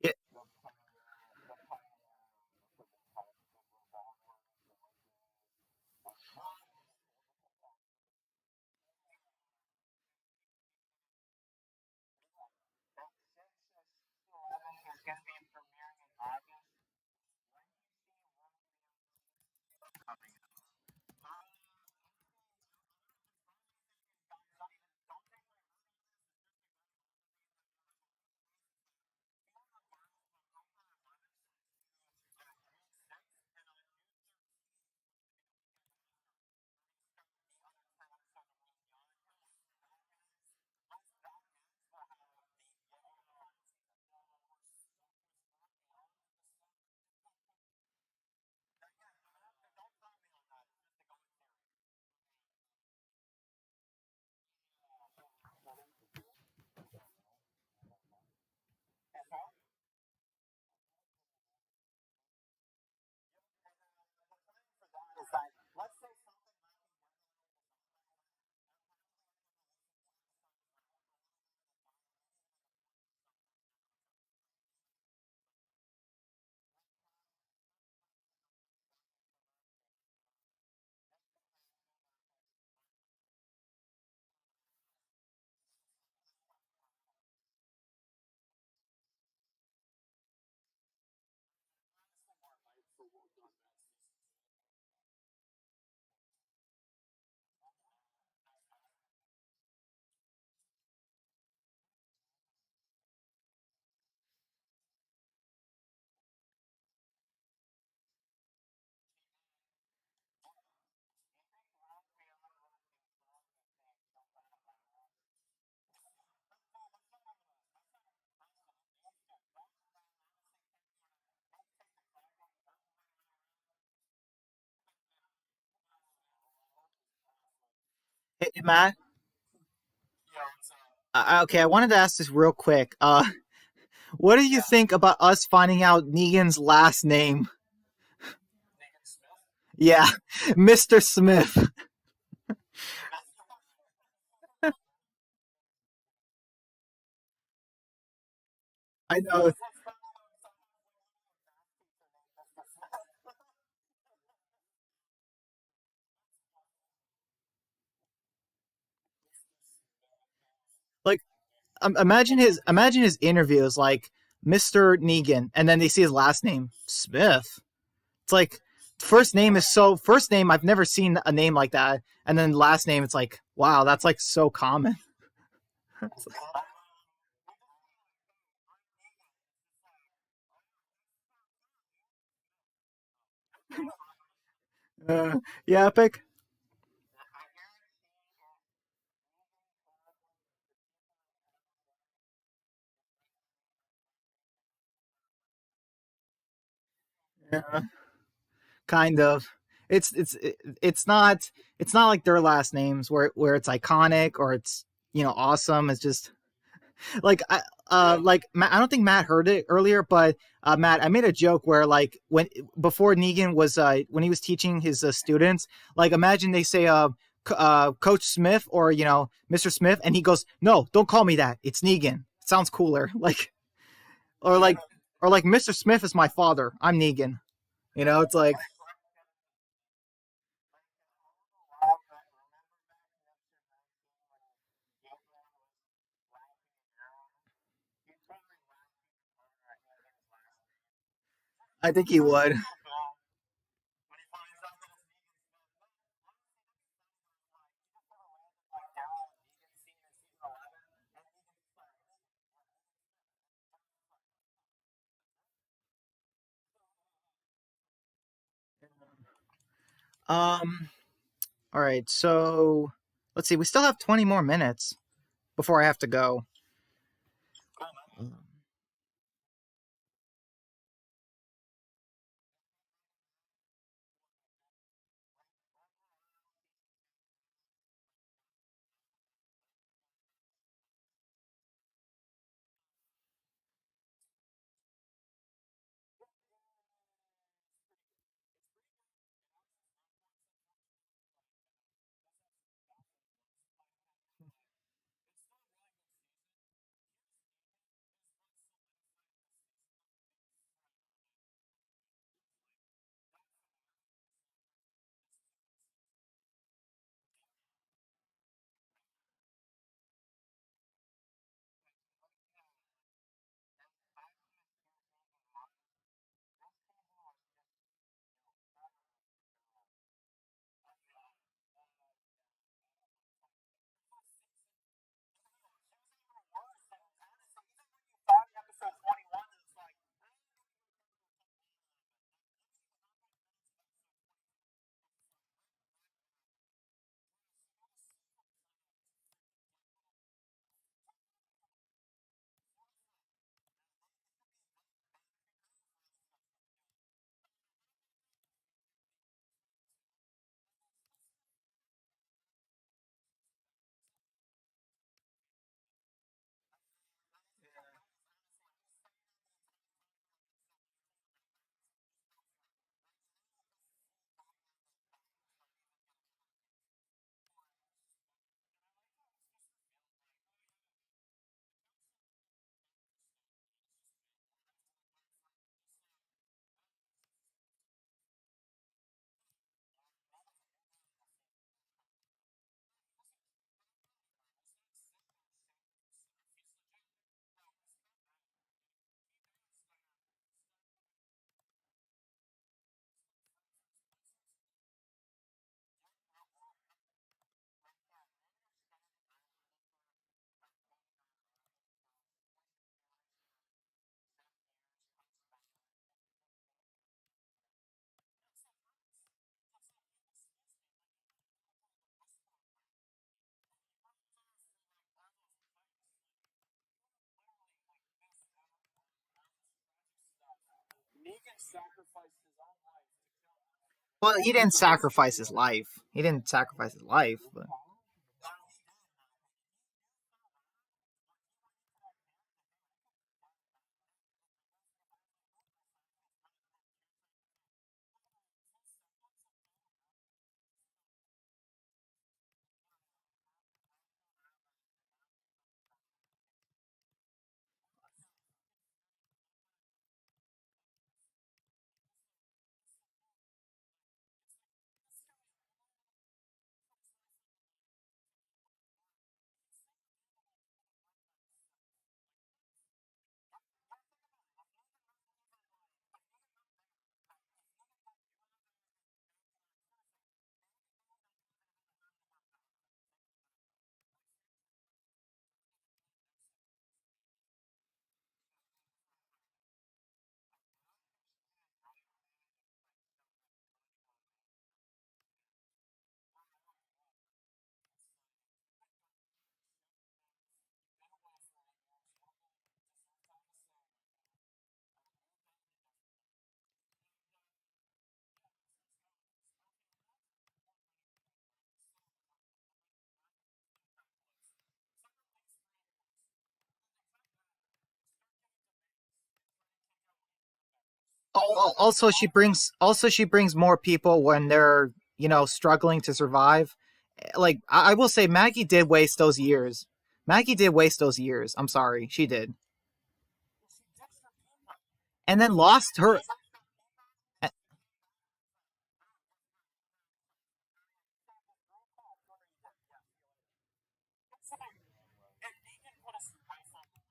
Yeah, Matt. Yeah, what's up? Okay, I wanted to ask this real quick. What do you Yeah, think about us finding out Negan's last name? Negan Smith. Yeah, Mr. Smith. I know. It's funny though. Sometimes when you know a math teacher named Mr. Smith. Mr. Smith Like, Negan. imagine his interview is like Mr. Negan, and then they see his last name Smith. It's like first name. I've never seen a name like that, and then last name. It's like wow, that's like so common. Yeah, Epic. Yeah, kind of. It's not like their last names where it's iconic or it's awesome. It's just like I don't think Matt heard it earlier, but Matt, I made a joke where like when before Negan was when he was teaching his students, like imagine they say Coach Smith or Mr. Smith, and he goes, "No, don't call me that. It's Negan. It sounds cooler." Like or like Mr. Smith is my father. I'm Negan. It's like I think he would. When he finds out that it's Negan Smith. But honestly, that'd be funny though. Like, you just have a random like down Negan scene in season 11, and Negan just like, Um. All right. So let's see. We still have 20 more minutes before I have to go. cool man. Episode 21, it's like, Negan sacrificed his own life to kill Well, he didn't sacrifice his life. He didn't sacrifice his life, but Also she brings more people when they're struggling to survive. Like I will say, Maggie did waste those years. Maggie did waste those years. I'm sorry, she did, and then lost her. And Negan put his life on the line.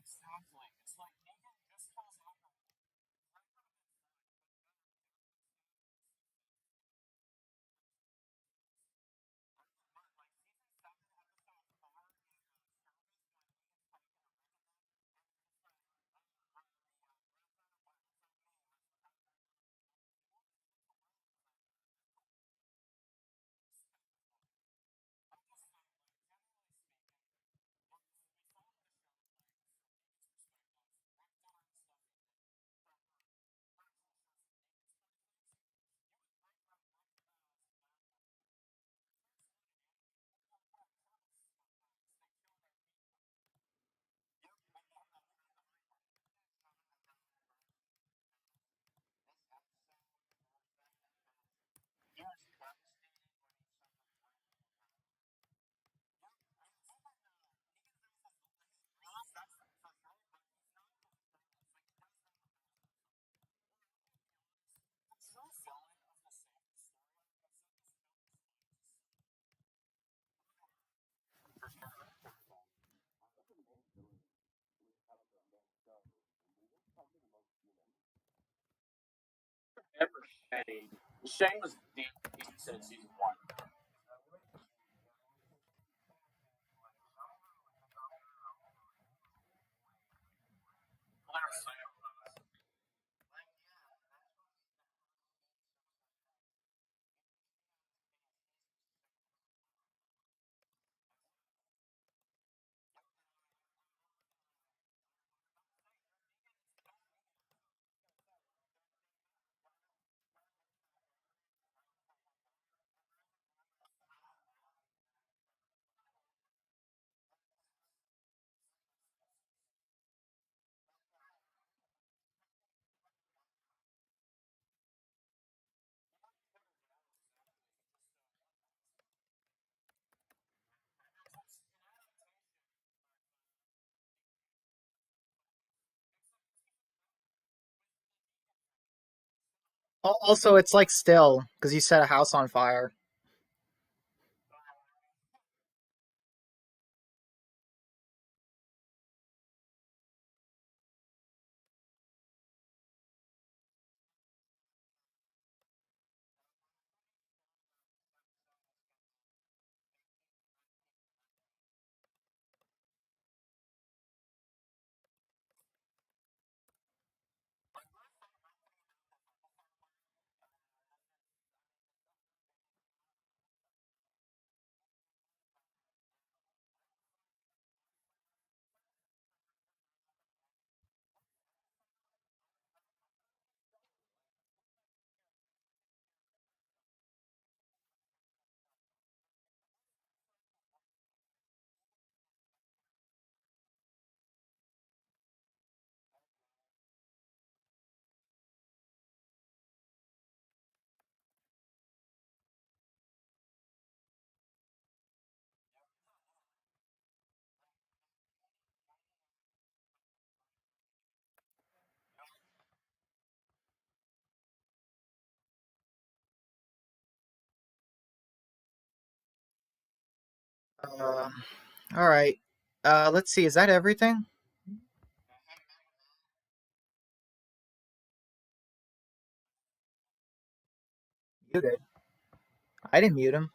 Exactly. It's like Negan just calls out her. Ever Shane. Shane was decent in season one. Also, it's like still because you set a house on fire. Um, all right. Let's see. Is that everything? Muted. I didn't mute him.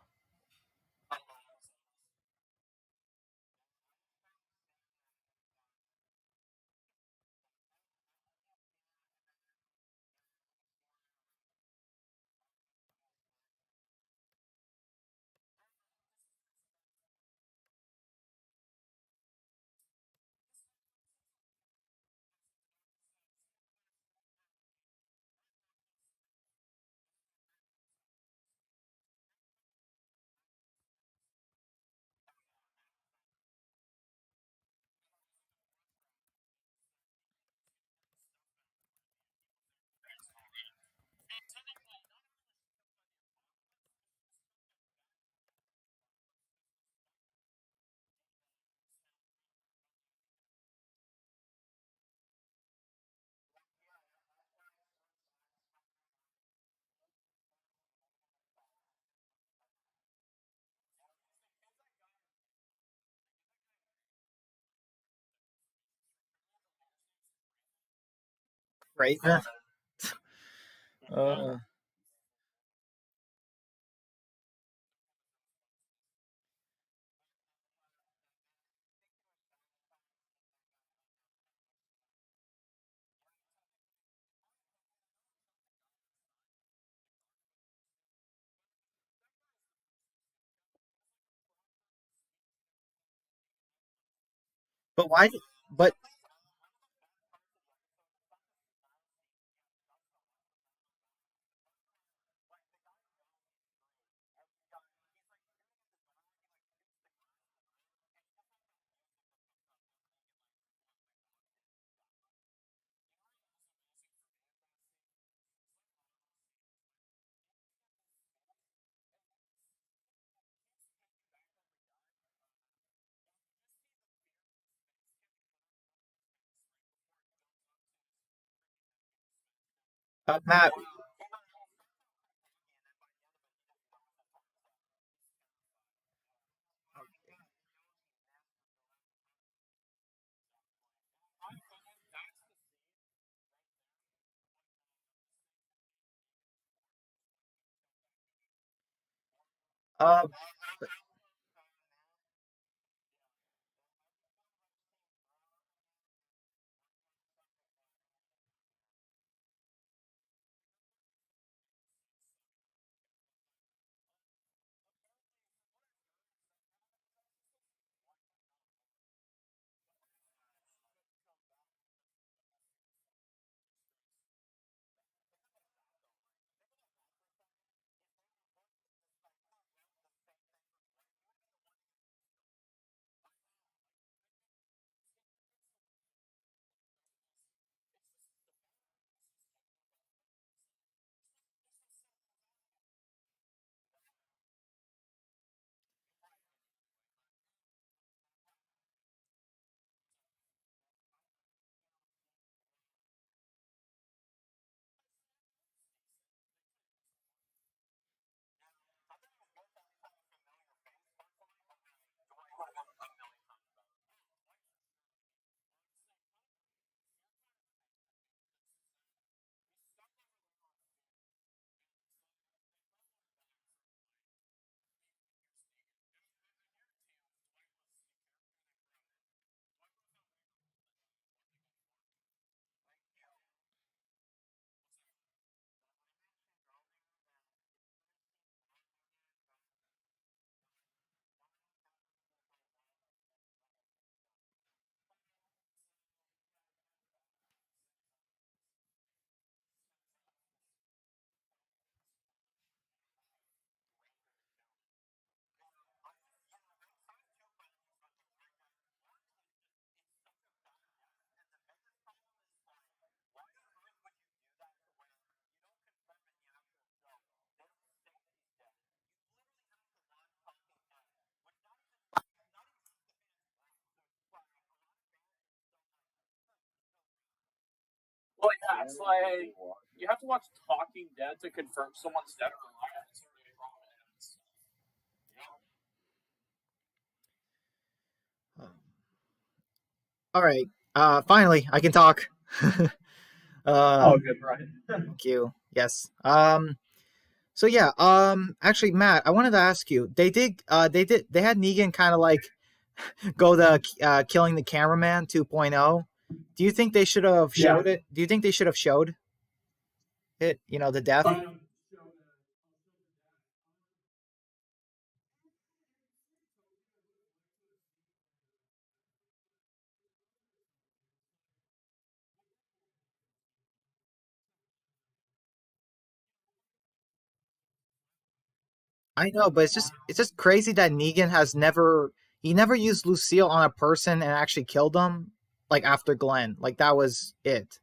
Raven. Uh, but why? But Matt. Uh, Well, yeah, it's like you have to watch Talking Dead to confirm someone's dead or alive. It's really wrong. All right. Finally, I can talk. uh, Oh, good, right. thank you. Yes. So yeah. Actually, Matt, I wanted to ask you. They had Negan kind of like go the killing the cameraman 2.0. Do you think they should have Yeah. showed it? Do you think they should have showed it? You know, the death. Um, I know, but it's just crazy that Negan has never he never used Lucille on a person and actually killed them like after Glenn. Like that was it.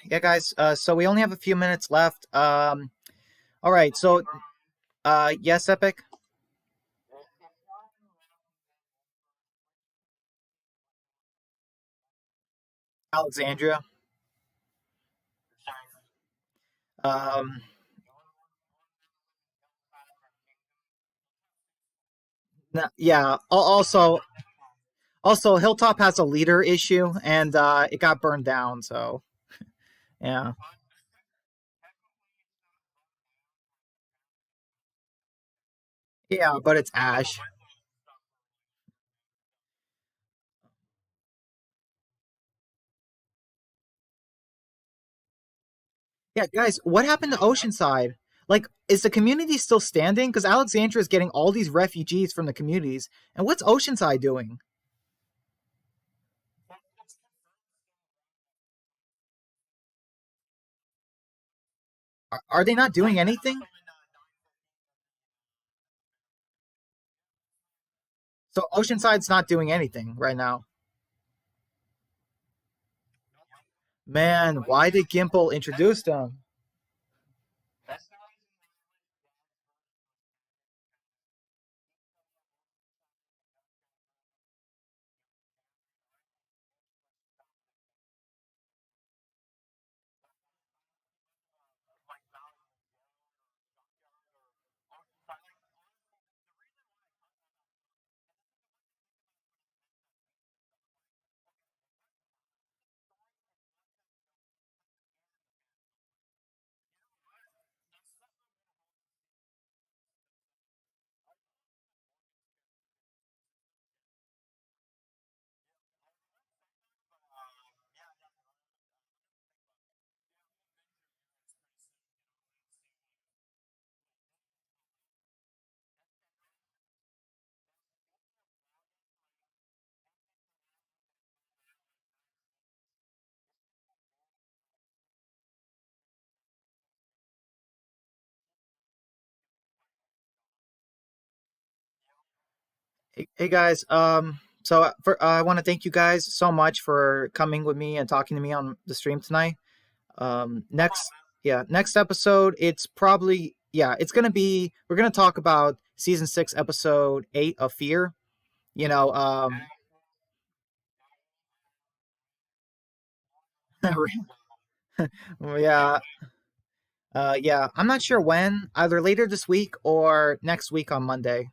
Yeah, guys. So we only have a few minutes left. All right. So, yes, Epic, Alexandria. Um, yeah. Also, Hilltop has a leader issue, and it got burned down. So, yeah, yeah. But it's Ash. Yeah, guys. What happened to Oceanside? Like, is the community still standing? Because Alexandria is getting all these refugees from the communities, and what's Oceanside doing? Are they not doing anything? So Oceanside's not doing anything right now. Man, why did Gimple introduce them? Hey, hey guys, So I want to thank you guys so much for coming with me and talking to me on the stream tonight. Next, yeah, next episode, it's probably yeah, it's gonna be we're gonna talk about season 6, episode 8 of Fear. You know, yeah, yeah. I'm not sure when, either later this week or next week on Monday.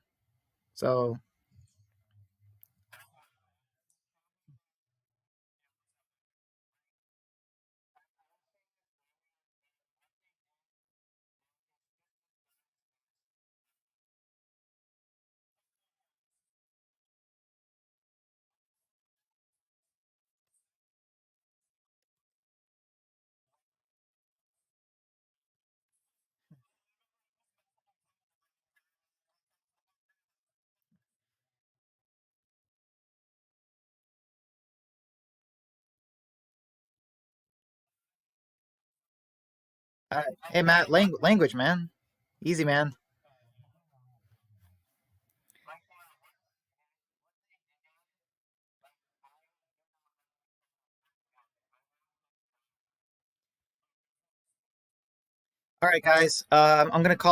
So, hey Matt, language, man, easy, man. All right, guys. I'm gonna call